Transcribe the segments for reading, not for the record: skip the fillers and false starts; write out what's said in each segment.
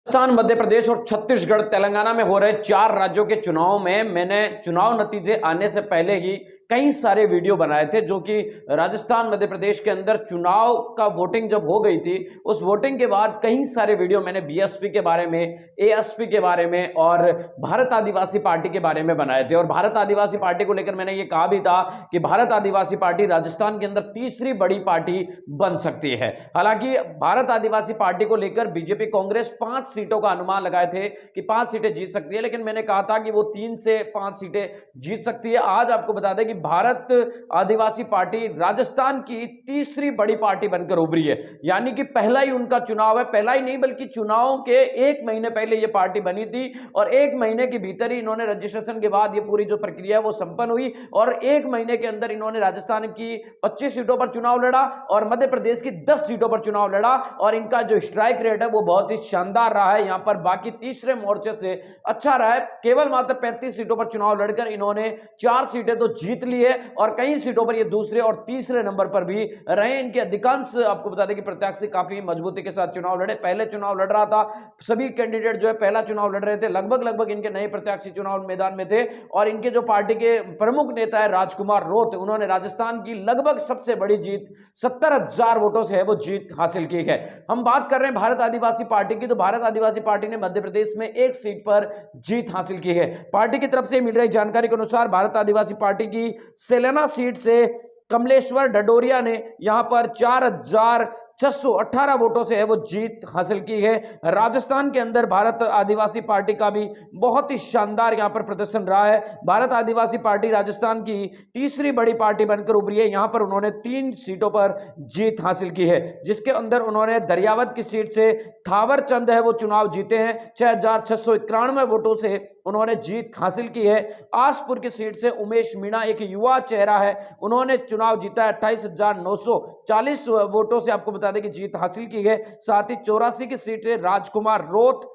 राजस्थान, मध्य प्रदेश और छत्तीसगढ़, तेलंगाना में हो रहे 4 राज्यों के चुनाव में मैंने चुनाव नतीजे आने से पहले ही कई सारे वीडियो बनाए थे, जो कि राजस्थान मध्य प्रदेश के अंदर चुनाव का वोटिंग जब हो गई थी, उस वोटिंग के बाद कई सारे वीडियो मैंने बीएसपी के बारे में, एएसपी के बारे में और भारत आदिवासी पार्टी के बारे में बनाए थे। और भारत आदिवासी पार्टी को लेकर मैंने ये कहा भी था कि भारत आदिवासी पार्टी राजस्थान के अंदर तीसरी बड़ी पार्टी बन सकती है। हालांकि भारत आदिवासी पार्टी को लेकर बीजेपी कांग्रेस 5 सीटों का अनुमान लगाए थे कि 5 सीटें जीत सकती है, लेकिन मैंने कहा था कि वो 3 से 5 सीटें जीत सकती है। आज आपको बता दें कि भारत आदिवासी पार्टी राजस्थान की तीसरी बड़ी पार्टी बनकर उभरी है, यानी कि पहला ही उनका चुनाव है। पहला ही नहीं बल्कि चुनाव के 1 महीने पहले यह पार्टी बनी थी और 1 महीने के भीतर ही इन्होंने रजिस्ट्रेशन के बाद ये पूरी जो प्रक्रिया है वो संपन्न हुई और 1 महीने के अंदर इन्होंने राजस्थान की 25 सीटों पर चुनाव लड़ा और मध्य प्रदेश की 10 सीटों पर चुनाव लड़ा और इनका जो स्ट्राइक रेट है वो बहुत ही शानदार रहा है। यहां पर बाकी तीसरे मोर्चे से अच्छा रहा है। केवल मात्र 35 सीटों पर चुनाव लड़कर इन्होंने 4 सीटें तो जीत ली है और कई सीटों पर ये दूसरे और तीसरे नंबर पर भी रहे। इनके अधिकांश आपको बता दें कि प्रत्याशी काफी मजबूती के साथ चुनाव लड़े। पहले चुनाव लड़ रहा था, सभी कैंडिडेट जो है पहला चुनाव लड़ रहे थे, लगभग इनके नए प्रत्याशी चुनाव मैदान में थे और इनके जो पार्टी के प्रमुख नेता है राजकुमार रोत, उन्होंने राजस्थान की लगभग सबसे बड़ी जीत 70,000 वोटों से है वो जीत हासिल की है। हम बात कर रहे हैं भारत आदिवासी पार्टी की, तो भारत आदिवासी पार्टी ने मध्य प्रदेश में 1 सीट पर जीत हासिल की है। पार्टी की तरफ से मिल रही जानकारी के अनुसार भारत आदिवासी पार्टी की सेलेना सीट से कमलेश्वर डडोरिया ने यहां पर 4,618 वोटों से है वो जीत हासिल की है। राजस्थान के अंदर भारत आदिवासी पार्टी का भी बहुत ही शानदार यहां पर प्रदर्शन रहा है। भारत आदिवासी पार्टी राजस्थान की तीसरी बड़ी पार्टी बनकर उभरी है। यहां पर उन्होंने 3 सीटों पर जीत हासिल की है, जिसके अंदर उन्होंने दरियावत की सीट से थावर चंद है वो चुनाव जीते हैं। 6,691 वोटों से उन्होंने जीत हासिल की है। आसपुर की सीट से उमेश मीणा एक युवा चेहरा है, उन्होंने चुनाव जीता है। 28,940 वोटों से आपको बता दें कि जीत हासिल की है। साथ ही 84 की सीट से राजकुमार रोत,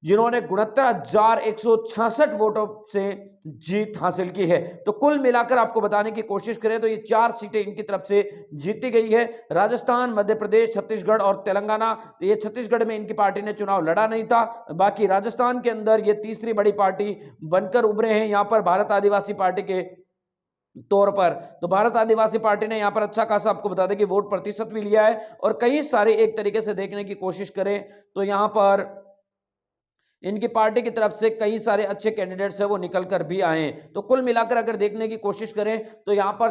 जिन्होंने 69,166 वोटों से जीत हासिल की है। तो कुल मिलाकर आपको बताने की कोशिश करें तो ये 4 सीटें इनकी तरफ से जीती गई है। राजस्थान, मध्य प्रदेश, छत्तीसगढ़ और तेलंगाना, ये छत्तीसगढ़ में इनकी पार्टी ने चुनाव लड़ा नहीं था, बाकी राजस्थान के अंदर ये तीसरी बड़ी पार्टी बनकर उभरे हैं यहां पर भारत आदिवासी पार्टी के तौर पर। तो भारत आदिवासी पार्टी ने यहां पर अच्छा खासा आपको बता दें कि वोट प्रतिशत भी लिया है और कई सारे एक तरीके से देखने की कोशिश करें तो यहां पर इनकी पार्टी की तरफ से कई सारे अच्छे कैंडिडेट्स हैं वो निकल कर भी आए। तो कुल मिलाकर अगर देखने की कोशिश करें तो यहां पर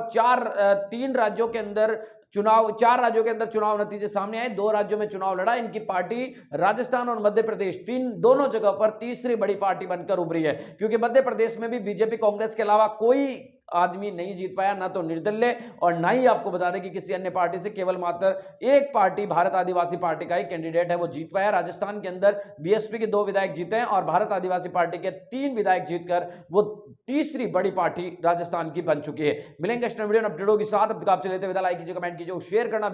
3 राज्यों के अंदर चुनाव, 4 राज्यों के अंदर चुनाव नतीजे सामने आए। 2 राज्यों में चुनाव लड़ा। इनकी पार्टी राजस्थान और मध्य प्रदेश दोनों जगह पर तीसरी बड़ी पार्टी बनकर उभरी है, क्योंकि मध्य प्रदेश में भी बीजेपी कांग्रेस के अलावा कोई आदमी नहीं जीत पाया, ना तो निर्दलीय और ना ही आपको बता दें कि किसी अन्य पार्टी से। केवल मात्र एक पार्टी भारत आदिवासी पार्टी का ही कैंडिडेट है वो जीत पाया। राजस्थान के अंदर बीएसपी के 2 विधायक जीते हैं और भारत आदिवासी पार्टी के 3 विधायक जीतकर वो तीसरी बड़ी पार्टी राजस्थान की बन चुकी है। मिलेंगे नेक्स्ट वीडियो अपडेटों के साथ। अब तक आपसे लेते विदा, लाइक कीजिए, कमेंट कीजिए, शेयर करना